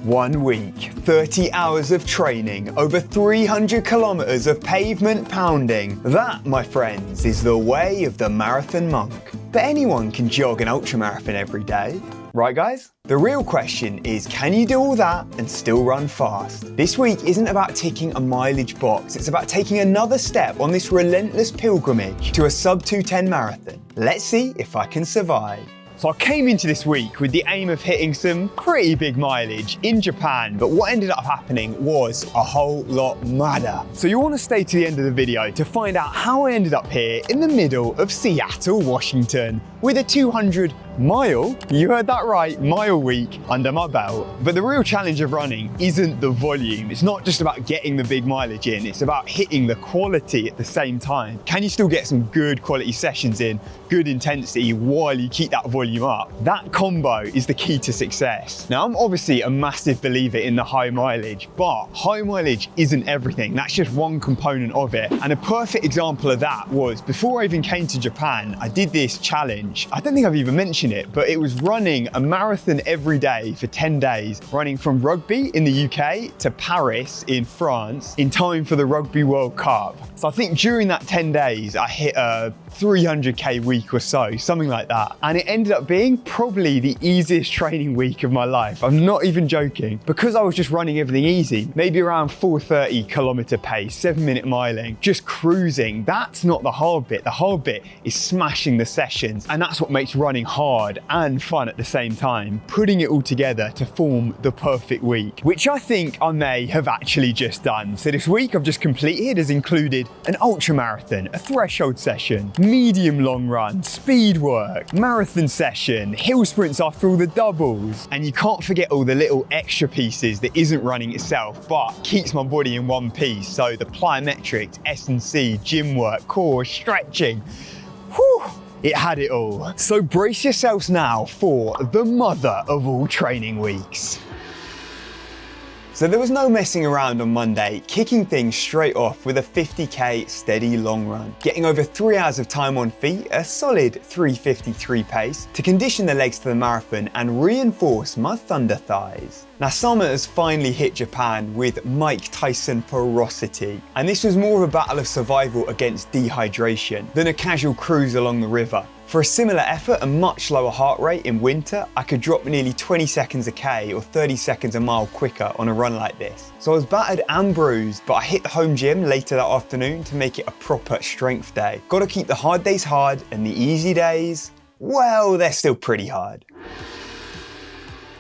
1 week, 30 hours of training, over 300 kilometers of pavement pounding. That, my friends, is the way of the marathon monk. But anyone can jog an ultramarathon every day. Right, guys? The real question is, can you do all that and still run fast? This week isn't about ticking a mileage box, it's about taking another step on this relentless pilgrimage to a sub 2:10 marathon. Let's see if I can survive. So I came into this week with the aim of hitting some pretty big mileage in Japan, but what ended up happening was a whole lot madder. So you want to stay to the end of the video to find out how I ended up here in the middle of Seattle, Washington, with a 200-mile, you heard that right, mile week under my belt. But the real challenge of running isn't the volume. It's not just about getting the big mileage in, it's about hitting the quality at the same time. Can you still get some good quality sessions in, good intensity while you keep that volume up? That combo is the key to success. Now, I'm obviously a massive believer in the high mileage, but high mileage isn't everything. That's just one component of it. And a perfect example of that was before I even came to Japan, I did this challenge. I don't think I've even mentioned it, but it was running a marathon every day for 10 days, running from Rugby in the UK to Paris in France in time for the Rugby World Cup. So I think during that 10 days, I hit a 300k week or so, something like that. And it ended up being probably the easiest training week of my life. I'm not even joking. Because I was just running everything easy, maybe around 4:30 kilometer pace, 7-minute miling, just cruising. That's not the hard bit. The hard bit is smashing the sessions. And that's what makes running hard and fun at the same time, putting it all together to form the perfect week, which I think I may have actually just done. So this week I've just completed has included an ultra marathon, a threshold session, medium long run, speed work, marathon session, hill sprints after all the doubles. And you can't forget all the little extra pieces that isn't running itself, but keeps my body in one piece. So the plyometrics, S&C, gym work, core, stretching. Whew. It had it all. So brace yourselves now for the mother of all training weeks. So there was no messing around on Monday, kicking things straight off with a 50k steady long run. Getting over 3 hours of time on feet, a solid 3:53 pace, to condition the legs to the marathon and reinforce my thunder thighs. Now, summer has finally hit Japan with Mike Tyson ferocity, and this was more of a battle of survival against dehydration than a casual cruise along the river. For a similar effort and much lower heart rate in winter, I could drop nearly 20 seconds a K or 30 seconds a mile quicker on a run like this. So I was battered and bruised, but I hit the home gym later that afternoon to make it a proper strength day. Gotta keep the hard days hard and the easy days, well, they're still pretty hard.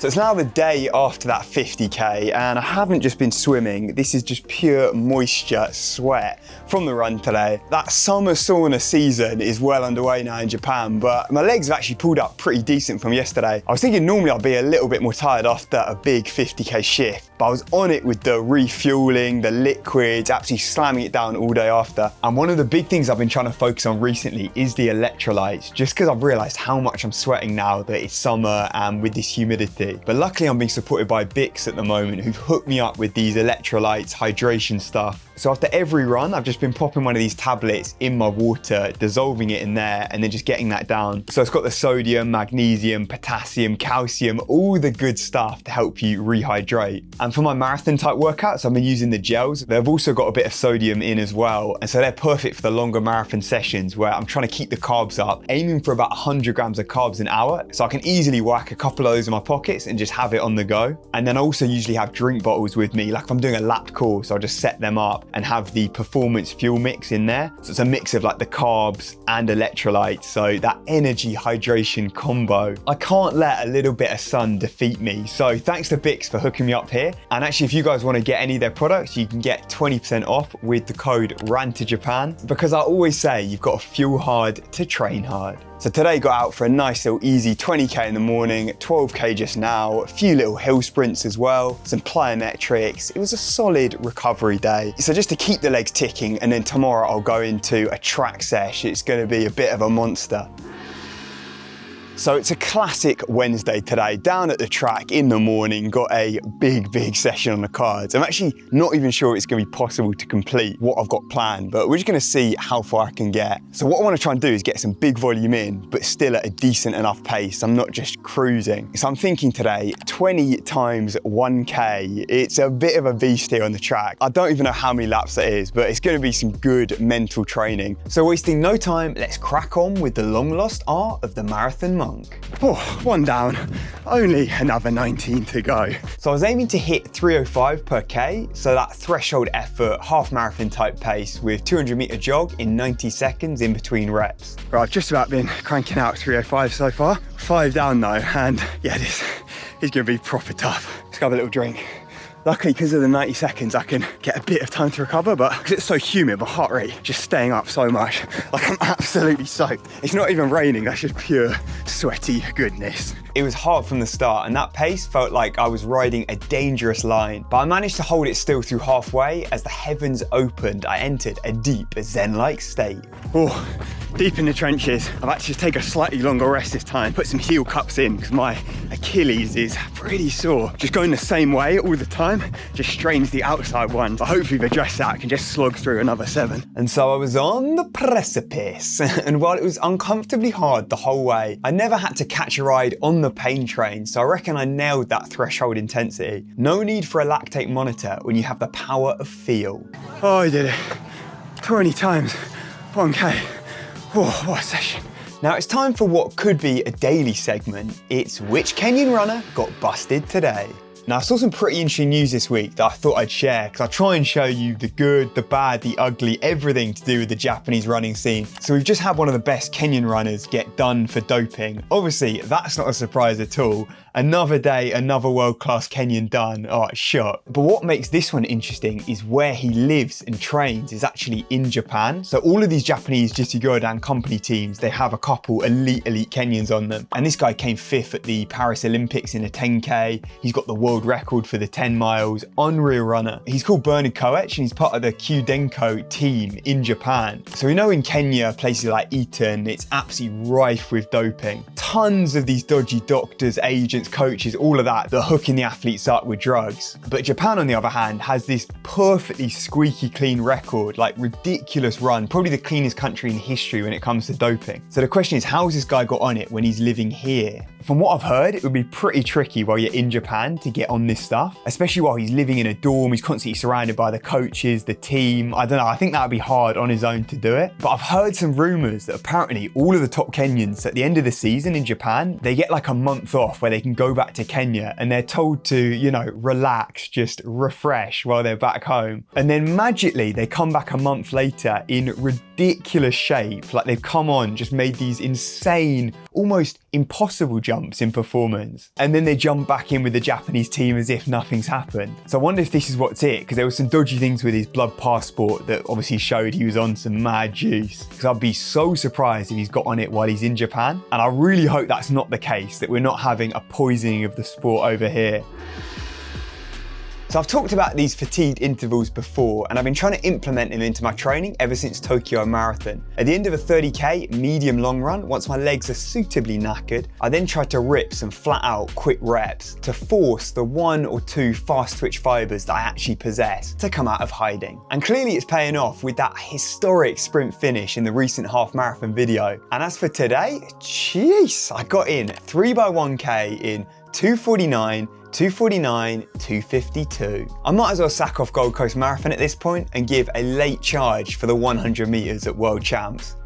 So it's now the day after that 50k and I haven't just been swimming, this is just pure moisture, sweat from the run today. That summer sauna season is well underway now in Japan, but my legs have actually pulled up pretty decent from yesterday. I was thinking normally I'd be a little bit more tired after a big 50k shift, but I was on it with the refueling, the liquids, absolutely slamming it down all day after. And one of the big things I've been trying to focus on recently is the electrolytes, just because I've realized how much I'm sweating now that it's summer and with this humidity. But luckily I'm being supported by Bix at the moment, who've hooked me up with these electrolytes, hydration stuff. So after every run, I've just been popping one of these tablets in my water, dissolving it in there, and then just getting that down. So it's got the sodium, magnesium, potassium, calcium, all the good stuff to help you rehydrate. And for my marathon type workouts, I've been using the gels. They've also got a bit of sodium in as well. And so they're perfect for the longer marathon sessions where I'm trying to keep the carbs up, aiming for about 100 grams of carbs an hour. So I can easily whack a couple of those in my pockets and just have it on the go. And then I also usually have drink bottles with me. Like if I'm doing a lapped course, I'll just set them up and have the performance fuel mix in there. So it's a mix of like the carbs and electrolytes. So that energy hydration combo. I can't let a little bit of sun defeat me. So thanks to Bix for hooking me up here. And actually, if you guys want to get any of their products, you can get 20% off with the code RANTOJAPAN, because I always say you've got to fuel hard to train hard. So today got out for a nice little easy 20k in the morning, 12k just now, a few little hill sprints as well, some plyometrics. It was a solid recovery day. So just to keep the legs ticking, and then tomorrow I'll go into a track sesh. It's going to be a bit of a monster. So it's a classic Wednesday today, down at the track in the morning, got a big session on the cards. I'm actually not even sure it's gonna be possible to complete what I've got planned, but we're just gonna see how far I can get. So what I wanna try and do is get some big volume in, but still at a decent enough pace. I'm not just cruising. So I'm thinking today, 20 times 1K. It's a bit of a beast here on the track. I don't even know how many laps that is, but it's gonna be some good mental training. So wasting no time, let's crack on with the long lost art of the marathon monk. Oh, one down, only another 19 to go. So I was aiming to hit 305 per K, so that threshold effort, half marathon type pace with 200-meter jog in 90 seconds in between reps. Right, I've just about been cranking out 305 so far. 5 down though, and yeah, this is gonna be proper tough. Let's have a little drink. Luckily, because of the 90 seconds, I can get a bit of time to recover, but because it's so humid, my heart rate just staying up so much. Like, I'm absolutely soaked. It's not even raining, that's just pure sweaty goodness. It was hard from the start, and that pace felt like I was riding a dangerous line, but I managed to hold it still through halfway. As the heavens opened, I entered a deep Zen-like state. Oh, deep in the trenches. I've actually just taken a slightly longer rest this time, put some heel cups in because my Achilles is pretty sore. Just going the same way all the time just strains the outside one. But hopefully we've addressed that, I can just slog through another 7. And so I was on the precipice. And while it was uncomfortably hard the whole way, I never had to catch a ride on the pain train, so I reckon I nailed that threshold intensity. No need for a lactate monitor when you have the power of feel. Oh, I did it. 20 times 1K. Oh, what a session. Now it's time for what could be a daily segment. It's which Kenyan runner got busted today. Now I saw some pretty interesting news this week that I thought I'd share because I try and show you the good, the bad, the ugly, everything to do with the Japanese running scene. So we've just had one of the best Kenyan runners get done for doping. Obviously, that's not a surprise at all. Another day, another world-class Kenyan done. Oh, shot. But what makes this one interesting is where he lives and trains is actually in Japan. So all of these Japanese Jitsu Godan company teams, they have a couple elite Kenyans on them. And this guy came 5th at the Paris Olympics in a 10K. He's got the world record for the 10 miles. Unreal runner. He's called Bernard Koech and he's part of the Kyudenko team in Japan. So we know in Kenya, places like Eton, it's absolutely rife with doping. Tons of these dodgy doctors, agents, coaches, all of that, they're hooking the athletes up with drugs. But Japan, on the other hand, has this perfectly squeaky clean record, like ridiculous run, probably the cleanest country in history when it comes to doping. So the question is, how has this guy got on it when he's living here? From what I've heard, it would be pretty tricky while you're in Japan to get on this stuff, especially while he's living in a dorm, he's constantly surrounded by the coaches, the team. I don't know, I think that would be hard on his own to do it. But I've heard some rumors that apparently all of the top Kenyans at the end of the season in Japan, they get like a month off where they can go back to Kenya and they're told to, you know, relax, just refresh while they're back home. And then magically they come back a month later in ridiculous shape. Like they've come on, just made these insane, almost impossible jumps in performance. And then they jump back in with the Japanese team as if nothing's happened. So I wonder if this is what's it, because there were some dodgy things with his blood passport that obviously showed he was on some mad juice. Because I'd be so surprised if he's got on it while he's in Japan. And I really hope that's not the case, that we're not having a poisoning of the sport over here. So I've talked about these fatigued intervals before, and I've been trying to implement them into my training ever since Tokyo Marathon. At the end of a 30K medium long run, once my legs are suitably knackered, I then try to rip some flat out quick reps to force the 1 or 2 fast twitch fibers that I actually possess to come out of hiding. And clearly it's paying off with that historic sprint finish in the recent half marathon video. And as for today, jeez, I got in 3x1K in 2:49, 2:49, 2:52. I might as well sack off Gold Coast Marathon at this point and give a late charge for the 100 meters at World Champs.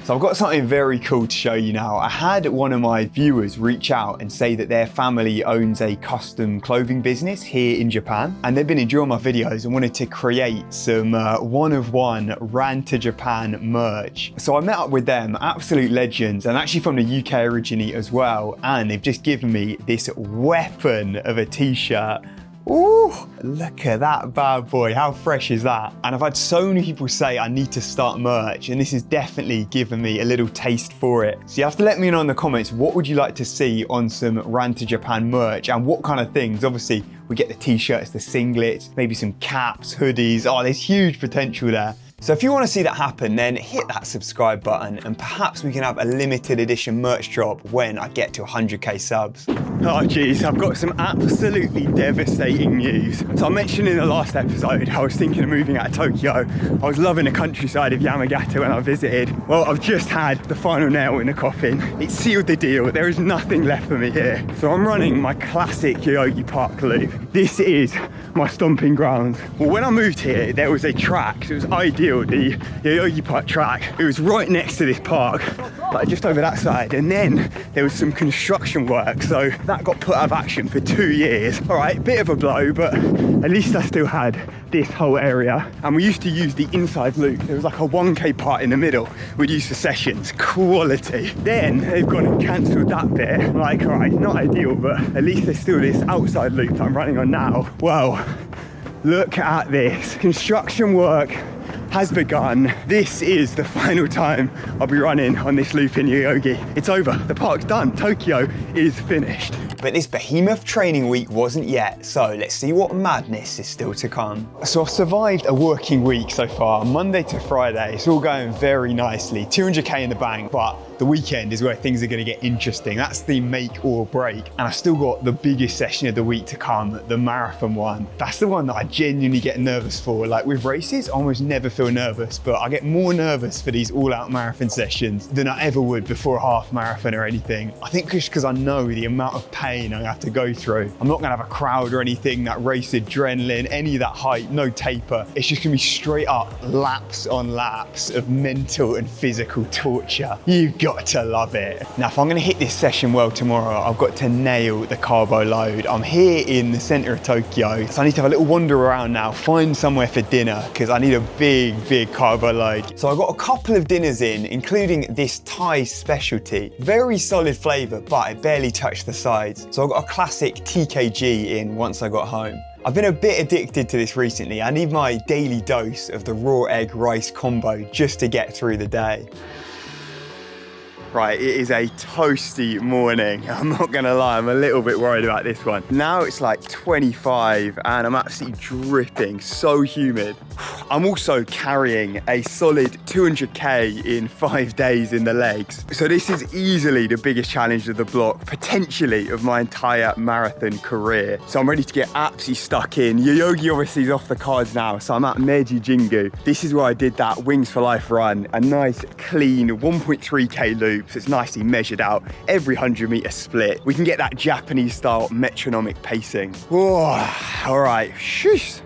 So I've got something very cool to show you now. I had one of my viewers reach out and say that their family owns a custom clothing business here in Japan, and they've been enjoying my videos and wanted to create some one-of-one Ran to Japan merch. So I met up with them, absolute legends, and actually from the UK originally as well, and they've just given me this weapon of a t-shirt. Ooh, look at that bad boy. How fresh is that? And I've had so many people say I need to start merch, and this has definitely given me a little taste for it. So you have to let me know in the comments, what would you like to see on some Ran to Japan merch, and what kind of things? Obviously, we get the t-shirts, the singlets, maybe some caps, hoodies. Oh, there's huge potential there. So if you want to see that happen, then hit that subscribe button and perhaps we can have a limited edition merch drop when I get to 100k subs. Oh geez, I've got some absolutely devastating news. So I mentioned in the last episode, I was thinking of moving out of Tokyo. I was loving the countryside of Yamagata when I visited. Well, I've just had the final nail in the coffin. It sealed the deal. There is nothing left for me here. So I'm running my classic Yoyogi Park loop. This is my stomping grounds. Well, when I moved here, there was a track. So it was ideal, the Yoyogi Park track. It was right next to this park, like just over that side. And then there was some construction work. So that got put out of action for 2 years. All right, bit of a blow, but at least I still had this whole area. And we used to use the inside loop. There was like a 1k part in the middle we'd use for sessions. Quality. Then they've gone and cancelled that bit. Like, all right, not ideal, but at least there's still this outside loop that I'm running on now. Well, look at this. Construction work has begun. This is the final time I'll be running on this loop in Yoyogi. It's over. The park's done. Tokyo is finished. But this behemoth training week wasn't yet, so let's see what madness is still to come. So I've survived a working week so far, Monday to Friday. It's all going very nicely. 200k in the bank, but the weekend is where things are going to get interesting. That's the make or break. And I've still got the biggest session of the week to come, the marathon one. That's the one that I genuinely get nervous for. Like with races, I almost never feel nervous, but I get more nervous for these all-out marathon sessions than I ever would before a half marathon or anything. I think just because I know the amount of pain I have to go through. I'm not gonna have a crowd or anything, that race adrenaline, any of that hype, no taper. It's just gonna be straight up laps on laps of mental and physical torture. You've got to love it. Now, if I'm gonna hit this session well tomorrow, I've got to nail the carbo load. I'm here in the center of Tokyo, so I need to have a little wander around now, find somewhere for dinner, because I need a big carbo load. So I got a couple of dinners in, including this Thai specialty. Very solid flavor, but it barely touched the sides. So I got a classic TKG in once I got home. I've been a bit addicted to this recently. I need my daily dose of the raw egg rice combo just to get through the day. Right, it is a toasty morning. I'm not gonna lie, I'm a little bit worried about this one. Now it's like 25 and I'm absolutely dripping, so humid. I'm also carrying a solid 200k in 5 days in the legs. So this is easily the biggest challenge of the block, potentially of my entire marathon career. So I'm ready to get absolutely stuck in. Yoyogi obviously is off the cards now, so I'm at Meiji Jingu. This is where I did that Wings for Life run, a nice clean 1.3k loop. So it's nicely measured out, every 100-meter split. We can get that Japanese style metronomic pacing. Whoa, all right, shush.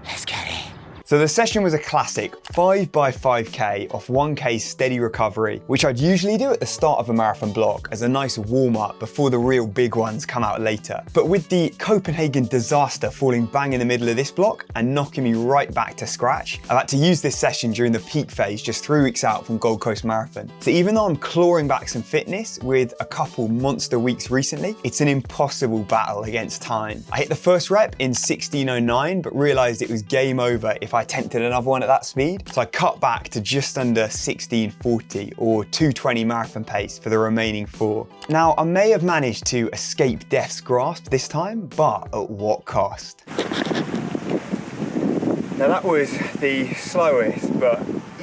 Let's get it. So the session was a classic 5x5k off 1k steady recovery, which I'd usually do at the start of a marathon block as a nice warm-up before the real big ones come out later. But with the Copenhagen disaster falling bang in the middle of this block and knocking me right back to scratch, I've had to use this session during the peak phase just 3 weeks out from Gold Coast Marathon. So even though I'm clawing back some fitness with a couple monster weeks recently, it's an impossible battle against time. I hit the first rep in 16:09, but realized it was game over if I attempted another one at that speed. So I cut back to just under 16:40 or 2:20 marathon pace for the remaining 4. Now, I may have managed to escape death's grasp this time, but at what cost? Now that was the slowest, but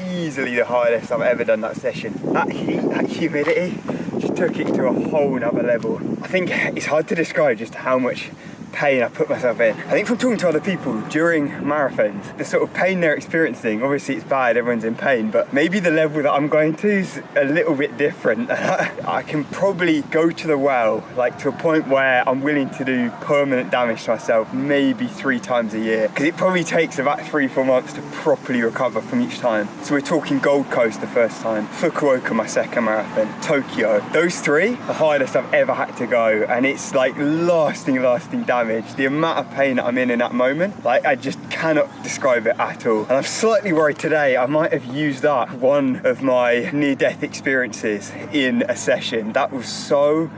easily the hardest I've ever done that session. That heat, that humidity, just took it to a whole nother level. I think it's hard to describe just how much pain I put myself in. I think from talking to other people during marathons, the sort of pain they're experiencing, obviously it's bad, everyone's in pain, but maybe the level that I'm going to is a little bit different. I can probably go to the well, like to a point where I'm willing to do permanent damage to myself, maybe 3 times a year, because it probably takes about 3-4 months to properly recover from each time. So we're talking Gold Coast the first time, Fukuoka my second marathon, Tokyo. Those 3, the hardest I've ever had to go, and it's like lasting damage. The amount of pain that I'm in that moment, like I just cannot describe it at all. And I'm slightly worried today I might have used up one of my near-death experiences in a session. That was so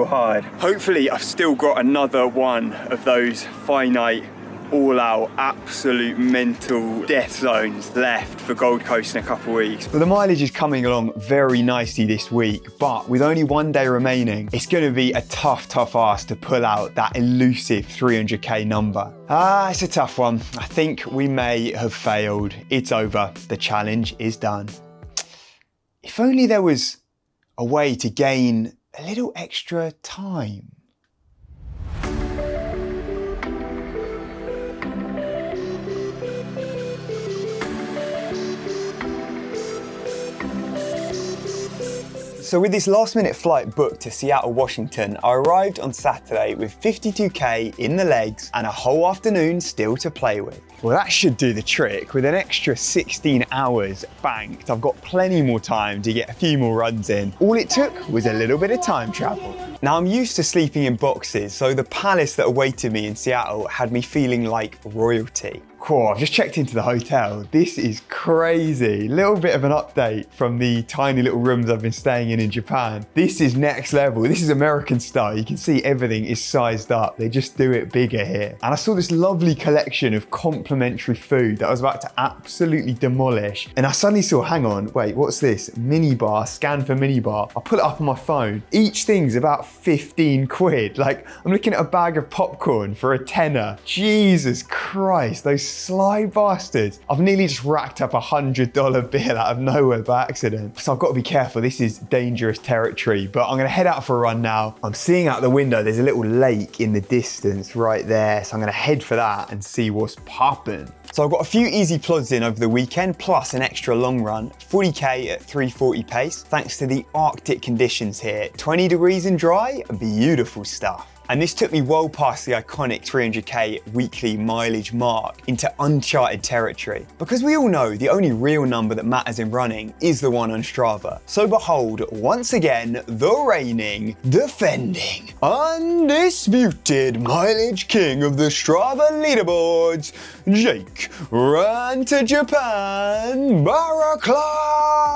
hard. Hopefully I've still got another one of those finite all out, absolute mental death zones left for Gold Coast in a couple of weeks. But the mileage is coming along very nicely this week, but with only 1 day remaining, it's going to be a tough ask to pull out that elusive 300k number. It's a tough one. I think we may have failed. It's over. The challenge is done. If only there was a way to gain a little extra time. So with this last minute flight booked to Seattle, Washington, I arrived on Saturday with 52k in the legs and a whole afternoon still to play with. Well, that should do the trick. With an extra 16 hours banked, I've got plenty more time to get a few more runs in. All it took was a little bit of time travel. Now, I'm used to sleeping in boxes, so the palace that awaited me in Seattle had me feeling like royalty. Cool, I've just checked into the hotel. This is crazy. Little bit of an update from the tiny little rooms I've been staying in Japan. This is next level. This is American style. You can see everything is sized up. They just do it bigger here. And I saw this lovely collection of complimentary food that I was about to absolutely demolish. And I suddenly saw, hang on, wait, what's this? Mini bar, scan for mini bar. I'll put it up on my phone. Each thing's about 15 quid. Like, I'm looking at a bag of popcorn for a tenner. Jesus Christ, those sly bastards. I've nearly just racked up $100 bill out of nowhere by accident. So I've got to be careful. This is dangerous territory, but I'm going to head out for a run now. I'm seeing out the window, there's a little lake in the distance right there. So I'm going to head for that and see what's popping. So I've got a few easy plods in over the weekend, plus an extra long run, 40k at 340 pace, thanks to the Arctic conditions here. 20 degrees and dry, beautiful stuff. And this took me well past the iconic 300k weekly mileage mark into uncharted territory. Because we all know the only real number that matters in running is the one on Strava. So behold, once again, the reigning, defending, undisputed mileage king of the Strava leaderboards, Jake ran to Japan, Barraclough!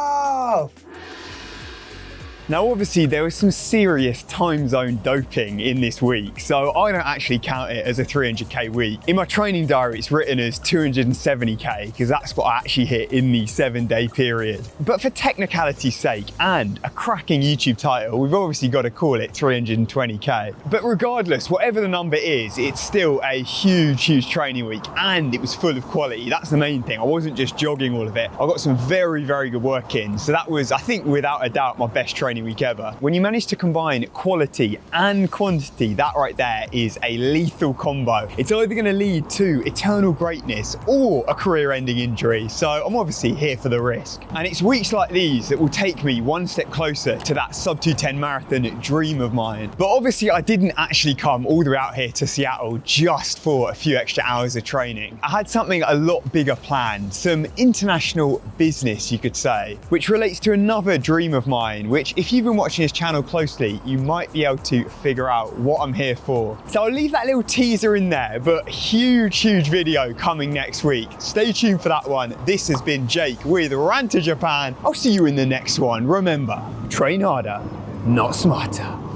Now, obviously, there was some serious time zone doping in this week, so I don't actually count it as a 300k week. In my training diary, it's written as 270k, because that's what I actually hit in the 7-day period. But for technicality's sake and a cracking YouTube title, we've obviously got to call it 320k. But regardless, whatever the number is, it's still a huge training week, and it was full of quality. That's the main thing. I wasn't just jogging all of it. I got some very good work in. So that was, I think, without a doubt, my best training week ever. When you manage to combine quality and quantity, that right there is a lethal combo. It's either going to lead to eternal greatness or a career-ending injury. So I'm obviously here for the risk. And it's weeks like these that will take me one step closer to that sub 210 marathon dream of mine. But obviously I didn't actually come all the way out here to Seattle just for a few extra hours of training. I had something a lot bigger planned, some international business, you could say, which relates to another dream of mine, which if you've been watching this channel closely, you might be able to figure out what I'm here for. So I'll leave that little teaser in there, but huge video coming next week. Stay tuned for that one. This has been Jake with Ran to Japan. I'll see you in the next one. Remember, train harder, not smarter.